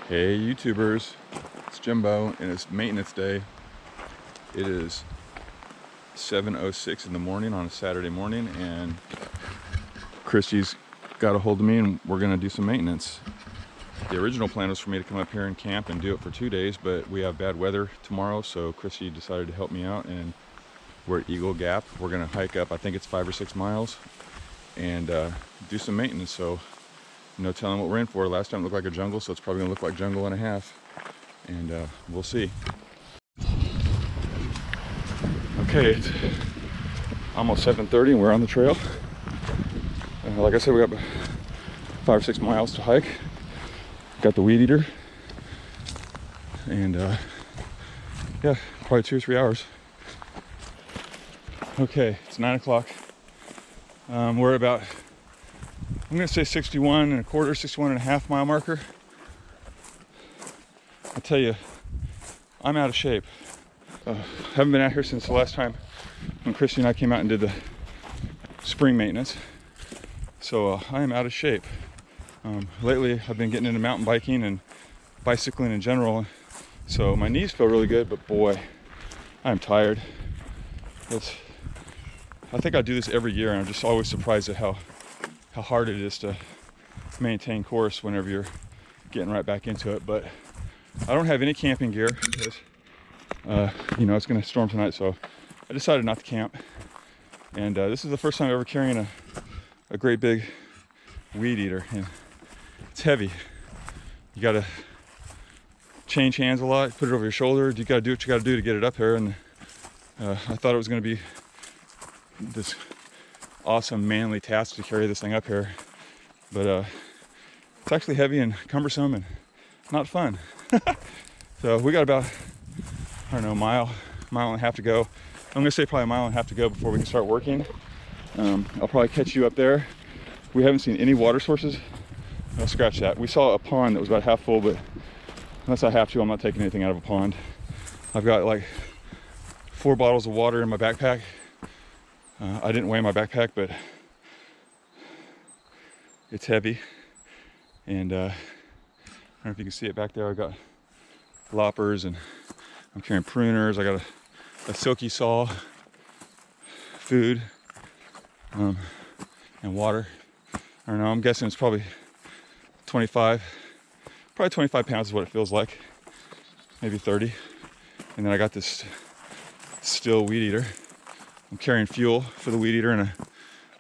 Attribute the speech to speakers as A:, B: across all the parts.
A: Hey YouTubers, it's Jimbo and it's maintenance day. It is 7:06 in the morning on a Saturday morning, and Christy's got a hold of me and we're gonna do some maintenance. The original plan was for me to come up here and camp and do it for 2 days, but we have bad weather tomorrow, so Christy decided to help me out, and we're at Eagle Gap. We're gonna hike up, I think it's 5 or 6 miles, and do some maintenance. So no telling what we're in for. Last time it looked like a jungle, so it's probably gonna look like jungle and a half, and we'll see. Okay, it's almost 7:30 and we're on the trail. Like I said, we got 5 or 6 miles to hike. Got the weed eater, and yeah, probably 2 or 3 hours. Okay, it's 9 o'clock. We're about, I'm gonna say 61 and a quarter, 61 and a half mile marker. I tell you, I'm out of shape. Haven't been out here since the last time when Christy and I came out and did the spring maintenance. So I am out of shape. Lately I've been getting into mountain biking and bicycling in general. So my knees feel really good, but boy, I'm tired. I think I do this every year, and I'm just always surprised at how hard it is to maintain course whenever you're getting right back into it. But I don't have any camping gear because you know, it's gonna storm tonight, so I decided not to camp. And this is the first time I'm ever carrying a great big weed eater, and it's heavy. You gotta change hands a lot, put it over your shoulder. You gotta do what you gotta do to get it up here. And I thought it was gonna be this awesome manly task to carry this thing up here, but it's actually heavy and cumbersome and not fun. So we got about, I don't know, mile and a half to go. I'm gonna say probably a mile and a half to go before we can start working. I'll probably catch you up there. We haven't seen any water sources. I'll scratch that. We saw a pond that was about half full, but unless I have to, I'm not taking anything out of a pond. I've got like 4 bottles of water in my backpack. I didn't weigh my backpack, but it's heavy. And I don't know if you can see it back there. I got loppers, and I'm carrying pruners. I got a silky saw, food, and water. I don't know, I'm guessing it's probably 25 pounds is what it feels like, maybe 30. And then I got this still weed eater. I'm carrying fuel for the weed eater in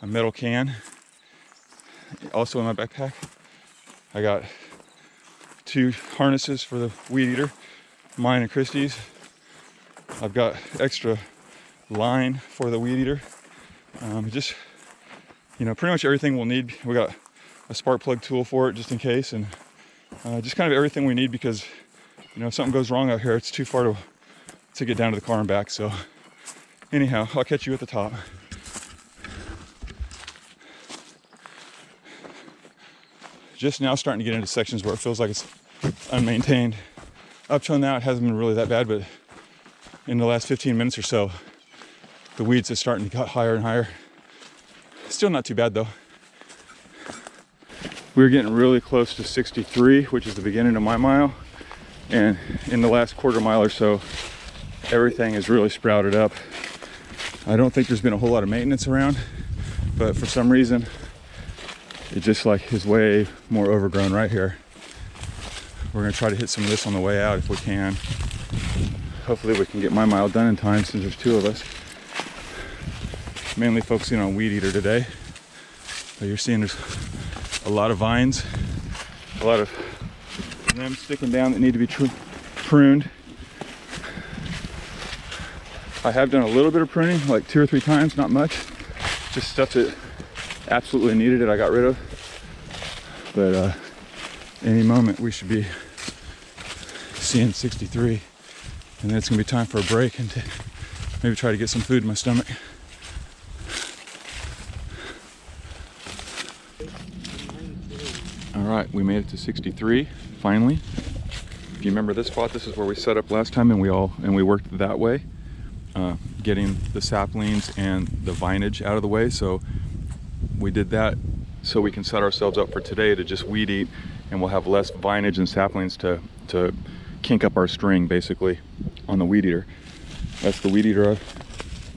A: a metal can. Also in my backpack, I got 2 harnesses for the weed eater, mine and Christy's. I've got extra line for the weed eater. Just, you know, pretty much everything we'll need. We got a spark plug tool for it just in case, and just kind of everything we need, because, you know, if something goes wrong out here, it's too far to get down to the car and back. So anyhow, I'll catch you at the top. Just now starting to get into sections where it feels like it's unmaintained. Up till now it hasn't been really that bad, but in the last 15 minutes or so, the weeds are starting to get higher and higher. Still not too bad though. We're getting really close to 63, which is the beginning of my mile. And in the last quarter mile or so, everything is really sprouted up. I don't think there's been a whole lot of maintenance around, but for some reason, it just like is way more overgrown right here. We're gonna try to hit some of this on the way out if we can. Hopefully we can get my mile done in time, since there's 2 of us. Mainly focusing on weed eater today. But you're seeing there's a lot of vines, a lot of limbs sticking down that need to be pruned. I have done a little bit of pruning, like 2 or 3 times, not much. Just stuff that absolutely needed it, I got rid of. But any moment we should be seeing 63. And then it's gonna be time for a break and to maybe try to get some food in my stomach. All right, we made it to 63, finally. If you remember this spot, this is where we set up last time, and we worked that way. Getting the saplings and the vinage out of the way. So we did that so we can set ourselves up for today to just weed eat and we'll have less vinage and saplings to kink up our string, basically, on the weed eater. That's the weed eater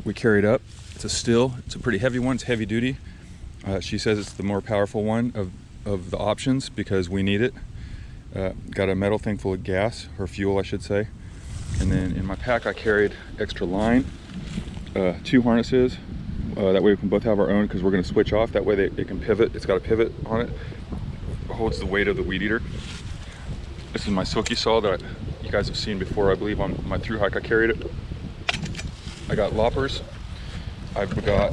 A: we carried up. It's a still. It's a pretty heavy one. It's heavy duty. She says it's the more powerful one of the options because we need it. Got a metal thing full of gas, or fuel I should say. And then in my pack I carried extra line, 2 harnesses. That way we can both have our own because we're going to switch off. That way it can pivot. It's got a pivot on it. It holds the weight of the weed eater. This is my silky saw that you guys have seen before, I believe, on my through hike. I carried it. I got loppers. I've got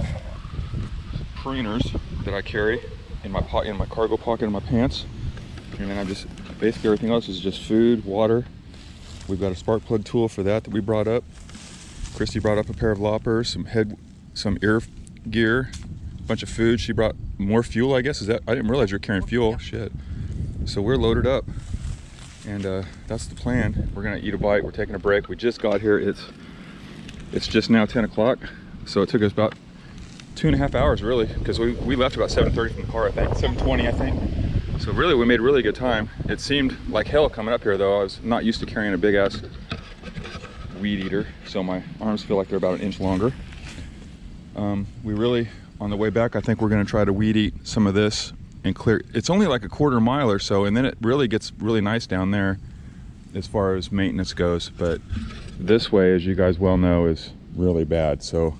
A: pruners that I carry in my cargo pocket in my pants. And then basically everything else is just food, water. We've got a spark plug tool for that we brought up. Christy brought up a pair of loppers, some ear gear, a bunch of food. She brought more fuel, I guess. I didn't realize you're carrying fuel. Shit. So we're loaded up, and that's the plan. We're gonna eat a bite. We're taking a break. We just got here. It's just now 10 o'clock, so it took us about 2.5 hours really, because we left about 7:30 from the car, I think, 7:20, I think. So really, we made really good time. It seemed like hell coming up here, though. I was not used to carrying a big ass weed eater, so my arms feel like they're about 1 inch longer. We really, on the way back, I think we're gonna try to weed eat some of this and clear. It's only like a 1/4 mile or so, and then it really gets really nice down there as far as maintenance goes. But this way, as you guys well know, is really bad. So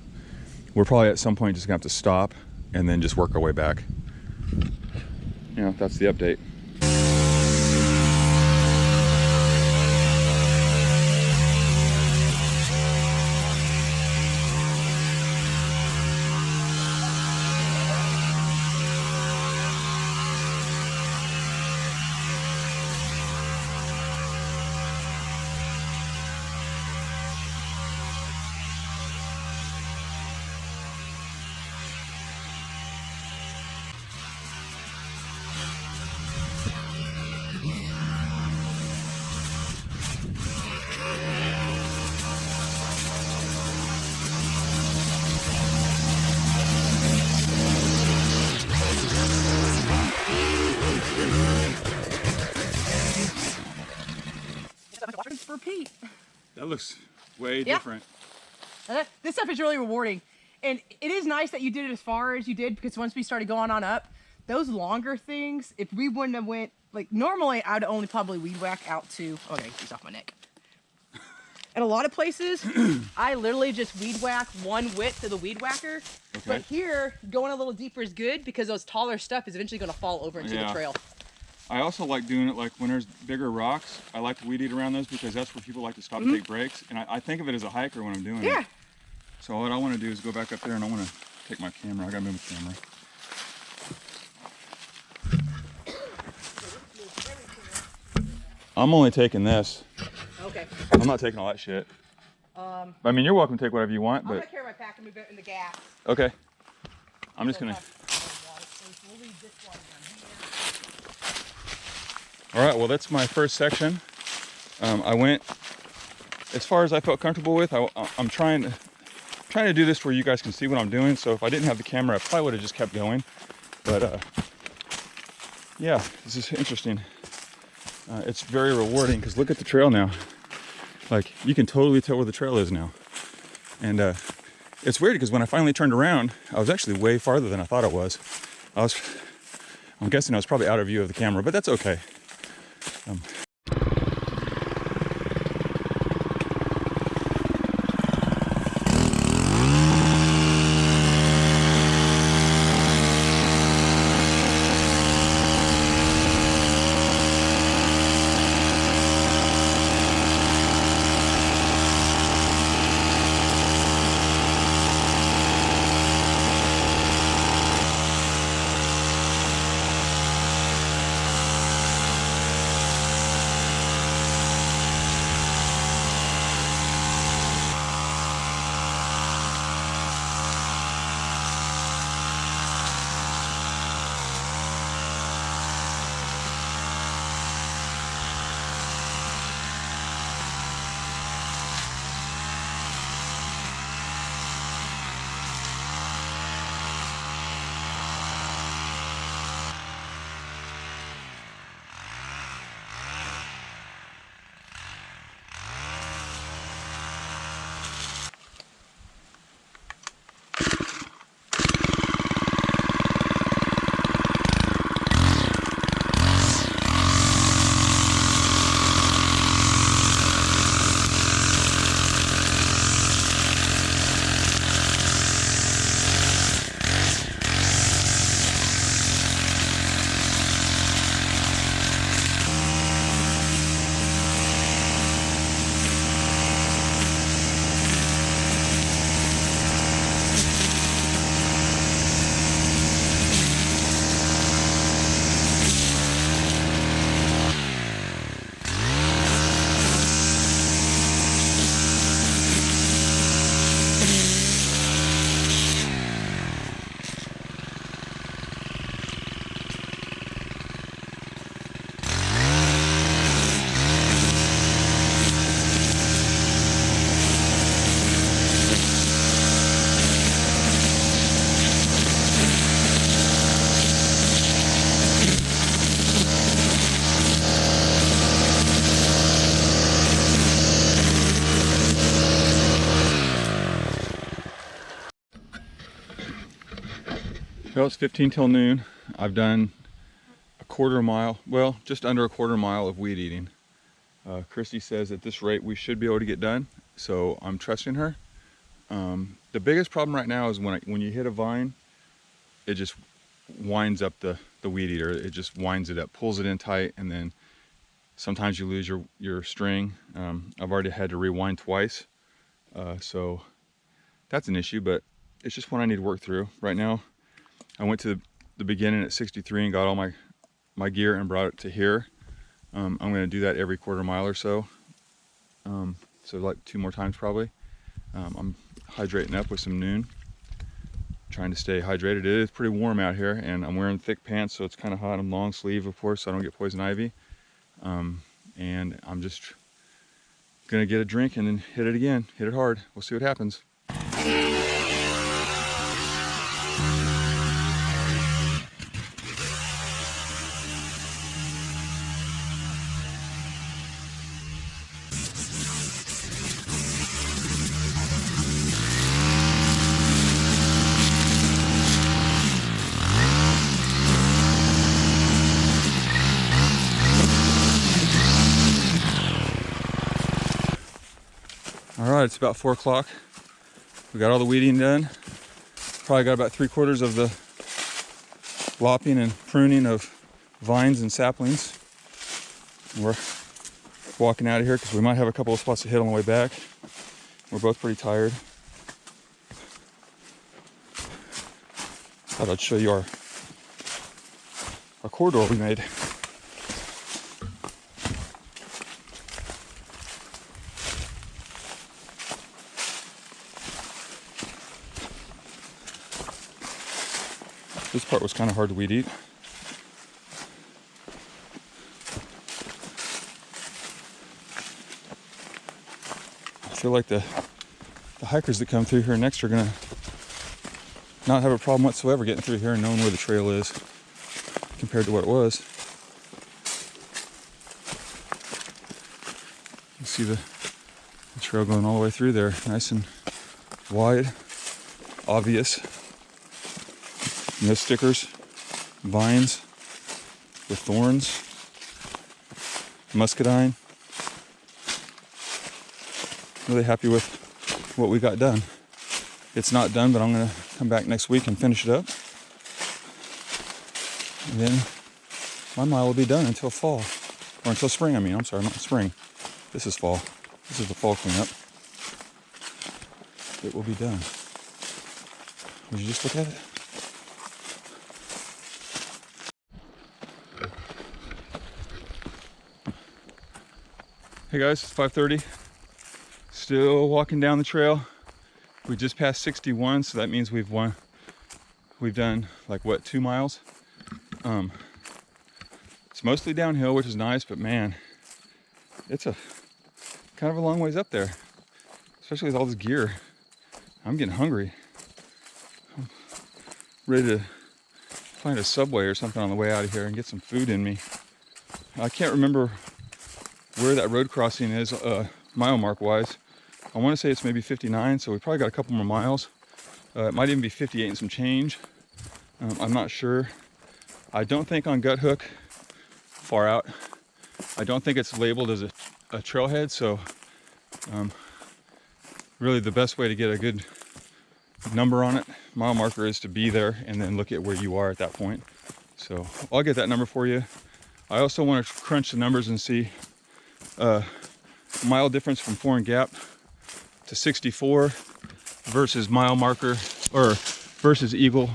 A: we're probably at some point just gonna have to stop and then just work our way back. You know, that's the update.
B: For Pete.
A: That looks way different.
B: This stuff is really rewarding, and it is nice that you did it as far as you did, because once we started going on up, those longer things, if we wouldn't have went, like normally I'd only probably weed whack out to, okay, he's off my neck. And a lot of places, I literally just weed whack one width of the weed whacker. Okay. But here, going a little deeper is good because those taller stuff is eventually going to fall over into the trail.
A: I also like doing it like when there's bigger rocks. I like to weed eat around those because that's where people like to stop and take breaks. And I think of it as a hiker when I'm doing it. So what I want to do is go back up there, and I want to take my camera. I got to move the camera. I'm only taking this.
B: Okay.
A: I'm not taking all that shit. I mean, you're welcome to take whatever you want, but...
B: I'm going to carry my pack and move it in the gas.
A: Okay. I'm just going to... All right, well, that's my first section. I went as far as I felt comfortable with. I'm trying to do this where you guys can see what I'm doing. So if I didn't have the camera, I probably would have just kept going. But yeah, this is interesting. It's very rewarding because look at the trail now. Like, you can totally tell where the trail is now. And it's weird because when I finally turned around, I was actually way farther than I thought I was. I'm guessing I was probably out of view of the camera, but that's okay. Well, it's 15 till noon. I've done a quarter mile, well, just under a quarter mile of weed eating. Christy says at this rate we should be able to get done, so I'm trusting her. The biggest problem right now is when you hit a vine, it just winds up the weed eater. It just winds it up, pulls it in tight, and then sometimes you lose your string. I've already had to rewind twice, so that's an issue, but it's just one I need to work through. Right now, I went to the beginning at 63 and got all my gear and brought it to here. I'm going to do that every quarter mile or so. So like 2 more times probably. I'm hydrating up with some Noon, trying to stay hydrated. It is pretty warm out here, and I'm wearing thick pants, so it's kind of hot. I'm long sleeve, of course, so I don't get poison ivy. And I'm just gonna get a drink and then hit it again, hit it hard. We'll see what happens. All right, it's about 4 o'clock. We got all the weeding done. Probably got about 3/4 of the lopping and pruning of vines and saplings. We're walking out of here because we might have a couple of spots to hit on the way back. We're both pretty tired. Thought I'd show you our corridor we made. This part was kind of hard to weed eat. I feel like the hikers that come through here next are gonna not have a problem whatsoever getting through here and knowing where the trail is compared to what it was. You see the trail going all the way through there, nice and wide, obvious. No stickers, vines with thorns, muscadine. Really happy with what we got done. It's not done, but I'm gonna come back next week and finish it up. And then my mile will be done until fall, or until spring. I'm sorry, not spring. This is fall. This is the fall cleanup. It will be done. Would you just look at it? Hey guys, it's 5:30. Still walking down the trail. We just passed 61, so that means we've done like what, 2 miles? It's mostly downhill, which is nice, but man, it's a kind of a long ways up there, especially with all this gear. I'm getting hungry. I'm ready to find a Subway or something on the way out of here and get some food in me. I can't remember where that road crossing is, mile mark wise. I want to say it's maybe 59, so we probably got a couple more miles. It might even be 58 and some change. I'm not sure. I don't think on Gut Hook, far out, I don't think it's labeled as a trailhead, so really the best way to get a good number on it, mile marker, is to be there and then look at where you are at that point. So I'll get that number for you. I also want to crunch the numbers and see mile difference from Foreign Gap to 64 versus mile marker, or versus Eagle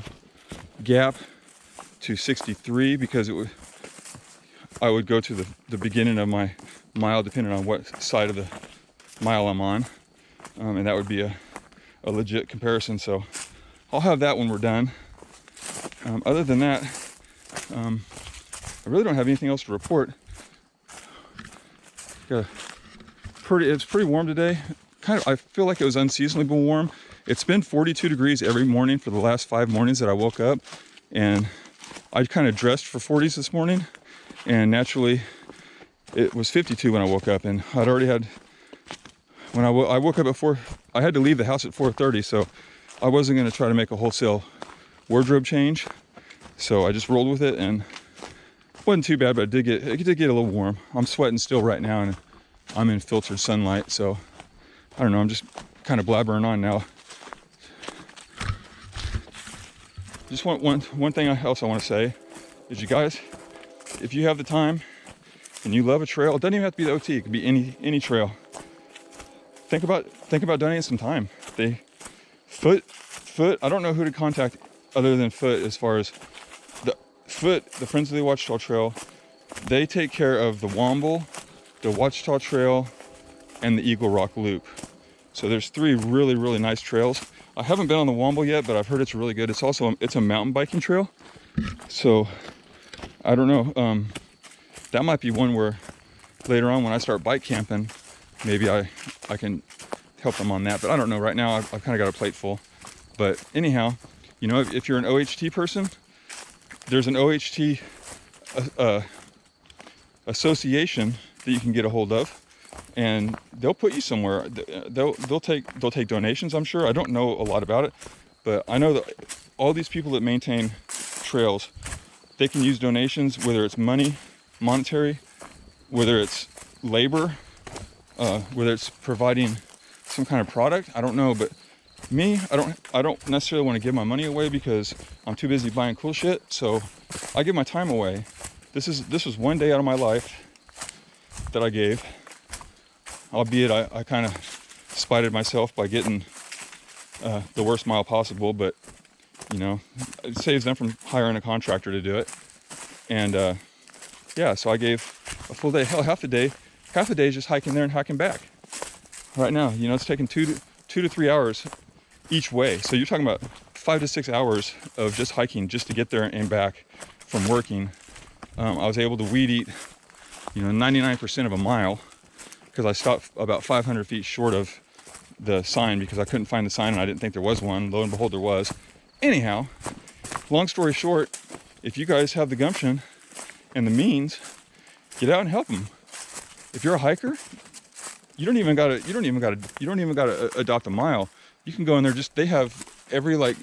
A: Gap to 63, because I would go to the beginning of my mile depending on what side of the mile I'm on, and that would be a legit comparison. So I'll have that when we're done. Other than that, I really don't have anything else to report. It's pretty warm today. I feel like it was unseasonably warm. It's been 42 degrees every morning for the last 5 mornings that I woke up, and I kind of dressed for 40s this morning, and naturally it was 52 when I woke up, and I'd already had, when I woke up at 4, I had to leave the house at 4:30, so I wasn't going to try to make a wholesale wardrobe change. So I just rolled with it, and it wasn't too bad, but it did get a little warm. I'm sweating still right now, and I'm in filtered sunlight, so I don't know, I'm just kind of blabbering on now. Just one thing else I want to say is, you guys, if you have the time and you love a trail, it doesn't even have to be the OT, it could be any trail. Think about donating some time. Foot, I don't know who to contact other than Foot, as far as the Friends of the Ouachita Trail. They take care of the Womble, the Ouachita Trail, and the Eagle Rock Loop. So there's 3 really, really nice trails. I haven't been on the Womble yet, but I've heard it's really good. It's also a mountain biking trail. So I don't know. That might be one where later on when I start bike camping, maybe I can help them on that. But I don't know. Right now I've kind of got a plate full. But anyhow, you know, if you're an OHT person, there's an OHT association that you can get a hold of, and they'll put you somewhere. They'll take donations, I'm sure. I don't know a lot about it, but I know that all these people that maintain trails, they can use donations, whether it's monetary, whether it's labor, whether it's providing some kind of product. I don't know, but me, I don't necessarily want to give my money away because I'm too busy buying cool shit. So I give my time away. This was one day out of my life that I gave. Albeit I kind of spited myself by getting the worst mile possible, but you know, it saves them from hiring a contractor to do it. And yeah, so I gave a full day, hell, half a day is just hiking there and hiking back. Right now, you know, it's taking 2 to 3 hours each way. So you're talking about 5 to 6 hours of just hiking just to get there and back from working. I was able to weed eat, you know, 99% of a mile, because I stopped about 500 feet short of the sign because I couldn't find the sign and I didn't think there was one. Lo and behold, there was. Anyhow, long story short, if you guys have the gumption and the means, get out and help them. If you're a hiker, you don't even gotta adopt a mile. You can go in there. They have every like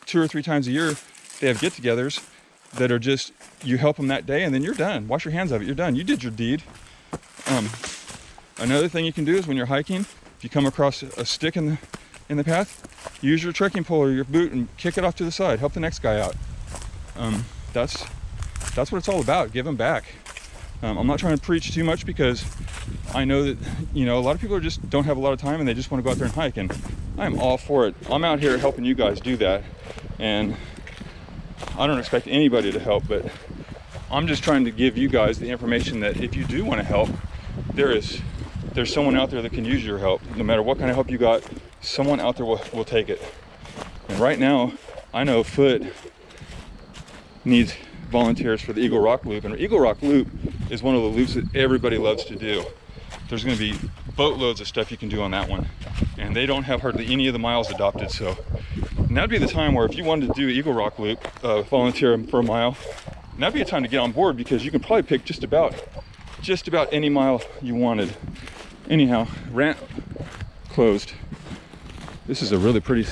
A: 2 or 3 times a year, they have get-togethers that are just, you help them that day and then you're done. Wash your hands of it. You're done. You did your deed. Another thing you can do is when you're hiking, if you come across a stick in the path, use your trekking pole or your boot and kick it off to the side. Help the next guy out. That's what it's all about. Give them back. I'm not trying to preach too much because I know that, you know, a lot of people just don't have a lot of time and they just want to go out there and hike, and I'm all for it. I'm out here helping you guys do that, and I don't expect anybody to help, but I'm just trying to give you guys the information that if you do want to help, there's someone out there that can use your help. No matter what kind of help you got, someone out there will take it. And right now, I know Foot needs volunteers for the Eagle Rock Loop, and the Eagle Rock Loop is one of the loops that everybody loves to do. There's going to be boatloads of stuff you can do on that one, and they don't have hardly any of the miles adopted. So that'd be the time where if you wanted to do Eagle Rock Loop, volunteer for a mile, that'd be a time to get on board, because you can probably pick just about any mile you wanted. Anyhow, rant closed. This is a really pretty,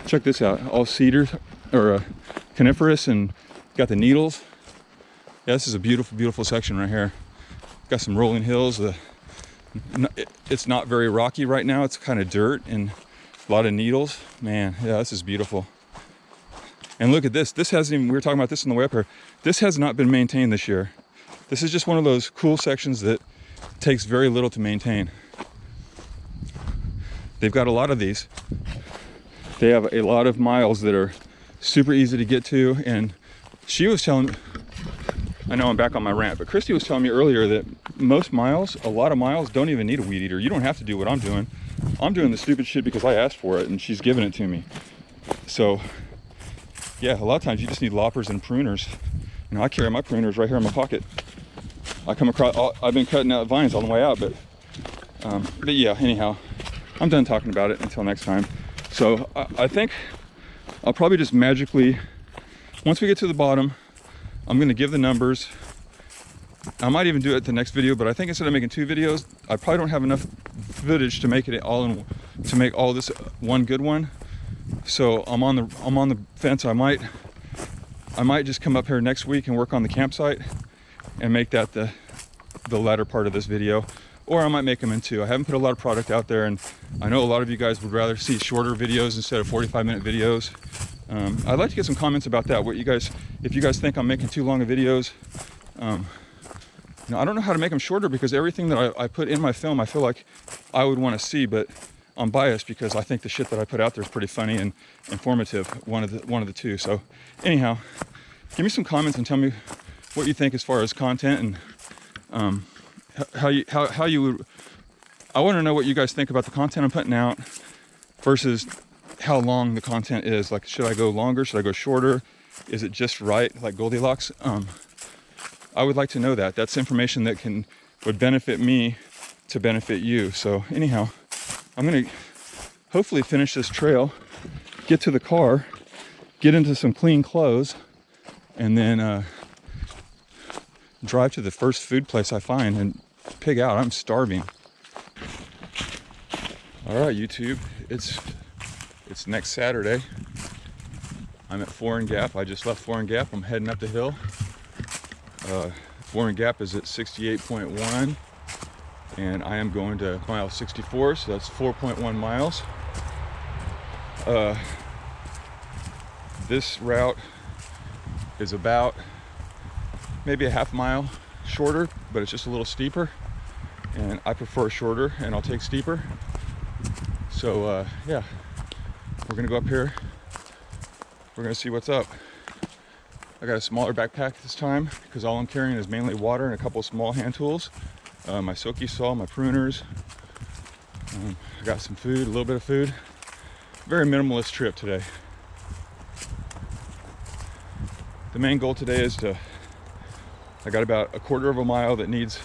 A: check this out, all cedar or coniferous, and got the needles. Yeah, this is a beautiful, beautiful section right here. Got some rolling hills. It's not very rocky right now. It's kind of dirt and a lot of needles. Man, yeah, this is beautiful. And look at this. This hasn't even, we were talking about this in the way up here. This has not been maintained this year. This is just one of those cool sections that takes very little to maintain. They've got a lot of these. They have a lot of miles that are super easy to get to, and she was telling me, I know I'm back on my rant, but Christy was telling me earlier that a lot of miles don't even need a weed eater. You don't have to do what I'm doing. I'm doing the stupid shit because I asked for it and she's giving it to me. So yeah, a lot of times you just need loppers and pruners. You know, I carry my pruners right here in my pocket. I come across, I've been cutting out vines on the way out, but yeah, anyhow, I'm done talking about it until next time. So I think I'll probably just magically, once we get to the bottom, I'm going to give the numbers. I might even do it the next video, but I think instead of making 2 videos, I probably don't have enough footage to make it all to make all this one good one. So I'm on the fence. I might just come up here next week and work on the campsite and make that the latter part of this video, or I might make them in two. I haven't put a lot of product out there, and I know a lot of you guys would rather see shorter videos instead of 45-minute videos. I'd like to get some comments about that. If you guys think I'm making too long of videos. I don't know how to make them shorter, because everything that I put in my film, I feel like I would want to see, but I'm biased because I think the shit that I put out there is pretty funny and informative, one of the two. So anyhow, give me some comments and tell me what you think as far as content, and how you would. I want to know what you guys think about the content I'm putting out versus how long the content is. Like, should I go longer? Should I go shorter? Is it just right, like Goldilocks? I would like to know that. That's information that would benefit me to benefit you. So anyhow, I'm gonna hopefully finish this trail, get to the car, get into some clean clothes, and then drive to the first food place I find and pig out. I'm starving. All right, YouTube, it's next Saturday. I'm at Foreign Gap. I just left Foreign Gap. I'm heading up the hill. Foreign Gap is at 68.1, and I am going to mile 64, so that's 4.1 miles. This route is about maybe a half mile shorter, but it's just a little steeper, and I prefer shorter, and I'll take steeper. So yeah, we're gonna go up here. We're gonna see what's up. I got a smaller backpack this time because all I'm carrying is mainly water and a couple of small hand tools. My soaky saw, my pruners. I got some food, a little bit of food. Very minimalist trip today. The main goal today is I got about a quarter of a mile that needs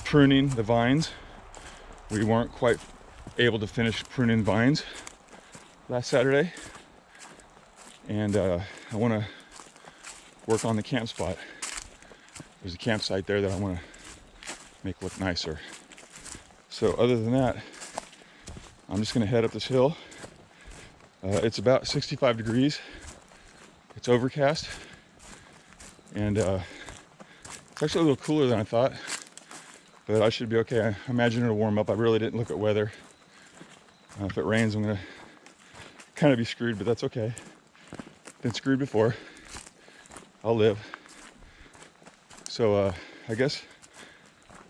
A: pruning the vines. We weren't quite able to finish pruning vines last Saturday. And I want to work on the camp spot. There's a campsite there that I want to make look nicer. So other than that, I'm just going to head up this hill. It's about 65 degrees. It's overcast. And it's actually a little cooler than I thought. But I should be okay. I imagine it'll warm up. I really didn't look at weather. If it rains, I'm going to kind of be screwed, but that's okay. Been screwed before. I'll live. So I guess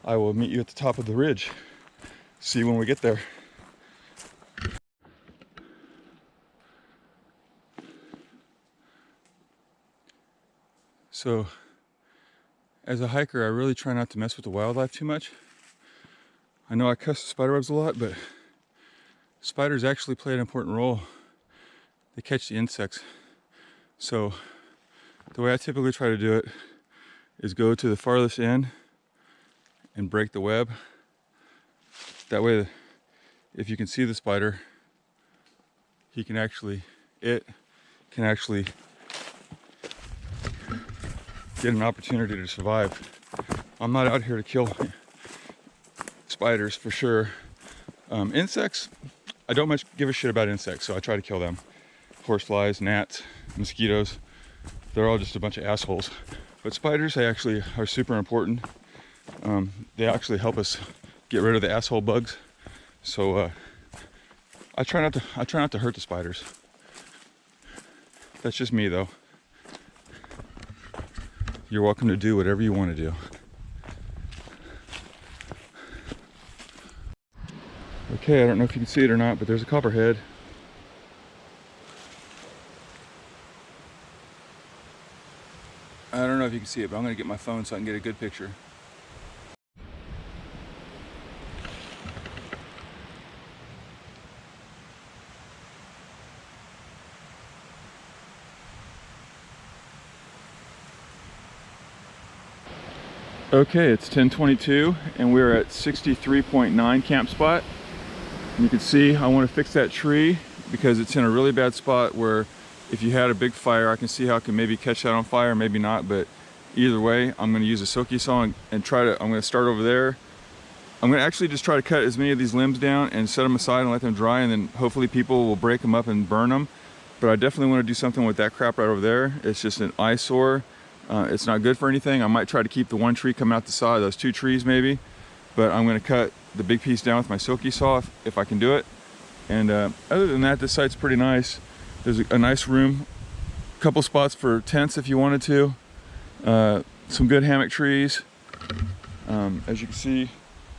A: I will meet you at the top of the ridge. See you when we get there. So as a hiker, I really try not to mess with the wildlife too much. I know I cuss spiderwebs a lot, but spiders actually play an important role. They catch the insects. So the way I typically try to do it is go to the farthest end and break the web. That way, if you can see the spider, it can actually get an opportunity to survive. I'm not out here to kill spiders for sure. Insects, I don't much give a shit about insects, so I try to kill them. Horseflies, gnats, mosquitoes, they're all just a bunch of assholes. But spiders, they actually are super important. They actually help us get rid of the asshole bugs. So I try not to hurt the spiders. That's just me though. You're welcome to do whatever you want to do. Okay, I don't know if you can see it or not, but there's a copperhead. I don't know if you can see it, but I'm going to get my phone so I can get a good picture. Okay, it's 10:22 and we're at 63.9 camp spot. And you can see I want to fix that tree because it's in a really bad spot where if you had a big fire, I can see how I can maybe catch that on fire, maybe not, but either way, I'm going to use a soaky saw and I'm going to start over there I'm gonna actually just try to cut as many of these limbs down and set them aside and let them dry, and then hopefully people will break them up and burn them. But I definitely want to do something with that crap right over there. It's just an eyesore. It's not good for anything. I might try to keep the one tree coming out the side, those 2 trees maybe, but I'm gonna cut the big piece down with my silky saw if I can do it. And other than that, this site's pretty nice. There's a nice room, a couple spots for tents if you wanted to, some good hammock trees. As you can see,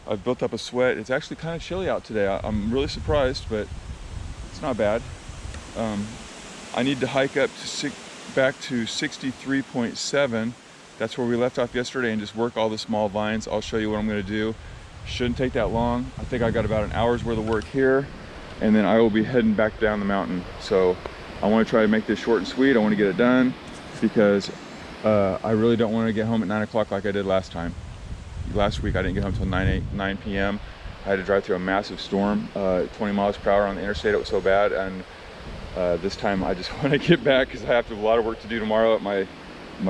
A: I've built up a sweat. It's actually kind of chilly out today. I'm really surprised, but it's not bad. I need to hike up to back to 63.7. That's where we left off yesterday, and just work all the small vines. I'll show you what I'm going to do. Shouldn't take that long. I think I got about an hour's worth of work here, and then I will be heading back down the mountain. So I want to try to make this short and sweet. I want to get it done because I really don't want to get home at 9 o'clock like I did last time. Last week I didn't get home until 9 p.m. I had to drive through a massive storm, 20 miles per hour on the interstate. It was so bad, and this time I just want to get back because I have a lot of work to do tomorrow. At my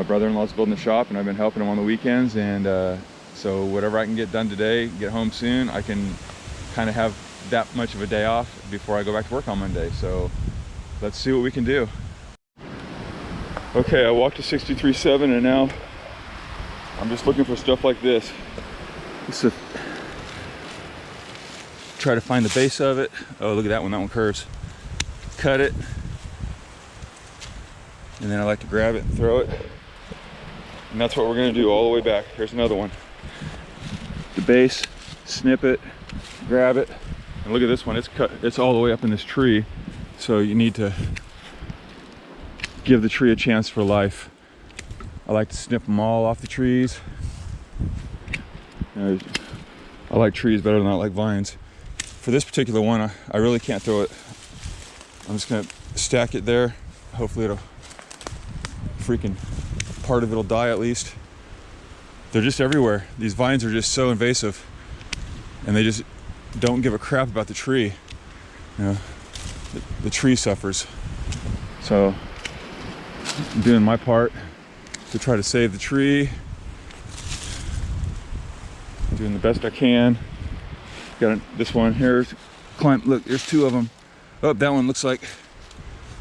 A: brother-in-law's building a shop, and I've been helping him on the weekends, and so whatever I can get done today, get home soon, I can kind of have that much of a day off before I go back to work on Monday. So let's see what we can do. Okay, I walked to 63.7, and now I'm just looking for stuff like this. Try to find the base of it. Oh, look at that one curves. Cut it, and then I like to grab it and throw it. And that's what we're gonna do all the way back. Here's another one. The base, snip it, grab it, and look at this one. It's cut. It's all the way up in this tree. So you need to give the tree a chance for life. I like to snip them all off the trees. I like trees better than I like vines. For this particular one, I really can't throw it. I'm just gonna stack it there. Hopefully it'll freaking, part of it'll die at least. They're just everywhere. These vines are just so invasive, and they just don't give a crap about the tree. You know, the tree suffers. So I'm doing my part to try to save the tree. Doing the best I can. Got this one here. Look, there's 2 of them. Oh, that one looks like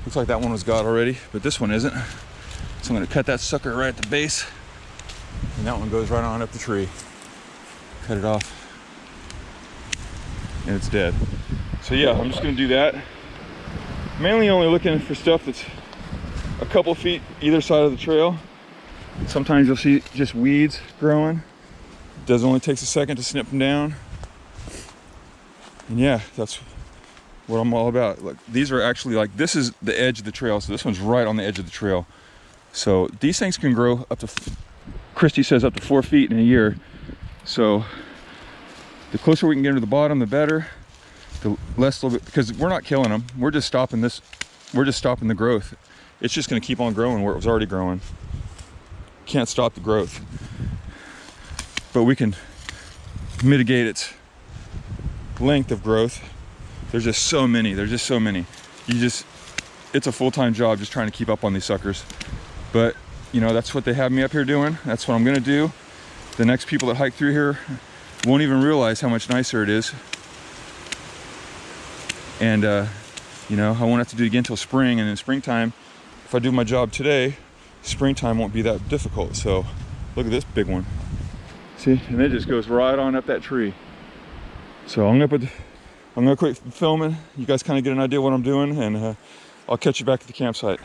A: that one was got already, but this one isn't. So I'm gonna cut that sucker right at the base, and that one goes right on up the tree. Cut it off, and it's dead. So yeah, I'm just gonna do that. Mainly only looking for stuff that's a couple feet either side of the trail. Sometimes you'll see just weeds growing. It does only takes a second to snip them down. And yeah, that's what I'm all about. Look, these are actually like, this is the edge of the trail, so this one's right on the edge of the trail. So these things can grow up to, Christy says, up to 4 feet in a year. So the closer we can get to the bottom, the better. The less, because we're not killing them. We're just stopping this. We're just stopping the growth. It's just going to keep on growing where it was already growing. Can't stop the growth, but we can mitigate its length of growth. There's just so many. There's just so many. It's a full-time job just trying to keep up on these suckers. But you know, that's what they have me up here doing. That's what I'm gonna do. The next people that hike through here won't even realize how much nicer it is. And you know, I won't have to do it again until spring. And in springtime, if I do my job today, springtime won't be that difficult. So look at this big one. See, and it just goes right on up that tree. So I'm gonna quit filming. You guys kind of get an idea what I'm doing, and I'll catch you back at the campsite.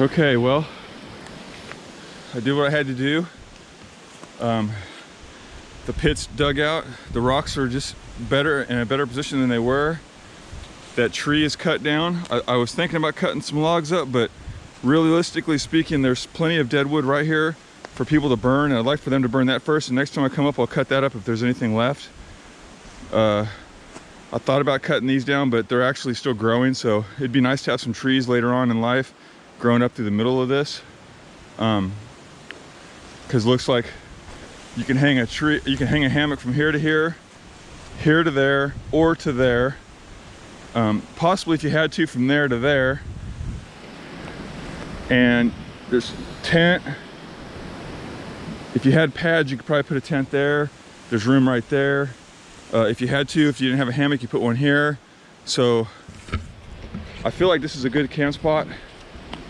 A: Okay, well, I did what I had to do. The pit's dug out. The rocks are just better, in a better position than they were. That tree is cut down. I was thinking about cutting some logs up, but realistically speaking, there's plenty of dead wood right here for people to burn, and I'd like for them to burn that first, and next time I come up, I'll cut that up if there's anything left. I thought about cutting these down, but they're actually still growing, so it'd be nice to have some trees later on in life growing up through the middle of this. Because looks like you can hang a tree, you can hang a hammock from here to here, here to there, or to there. Possibly if you had to, from there to there. And there's tent. If you had pads, you could probably put a tent there. There's room right there. If you had to, if you didn't have a hammock, you put one here. So I feel like this is a good camp spot.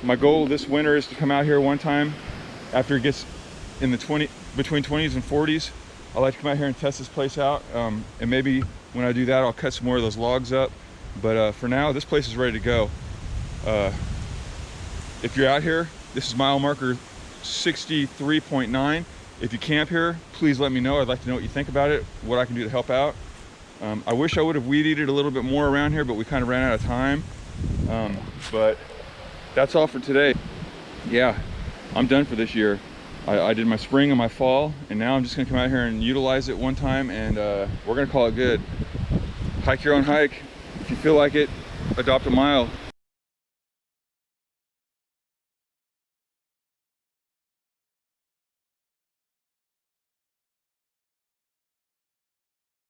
A: My goal this winter is to come out here one time after it gets in the between 20s and 40s. I like to come out here and test this place out. And maybe when I do that, I'll cut some more of those logs up. But for now, this place is ready to go. If you're out here, this is mile marker 63.9. If you camp here, please let me know. I'd like to know what you think about it, what I can do to help out. I wish I would have weed eated a little bit more around here, but we kind of ran out of time. But that's all for today. Yeah, I'm done for this year. I did my spring and my fall, and now I'm just gonna come out here and utilize it one time, and we're gonna call it good. Hike your own hike. If you feel like it, adopt a mile.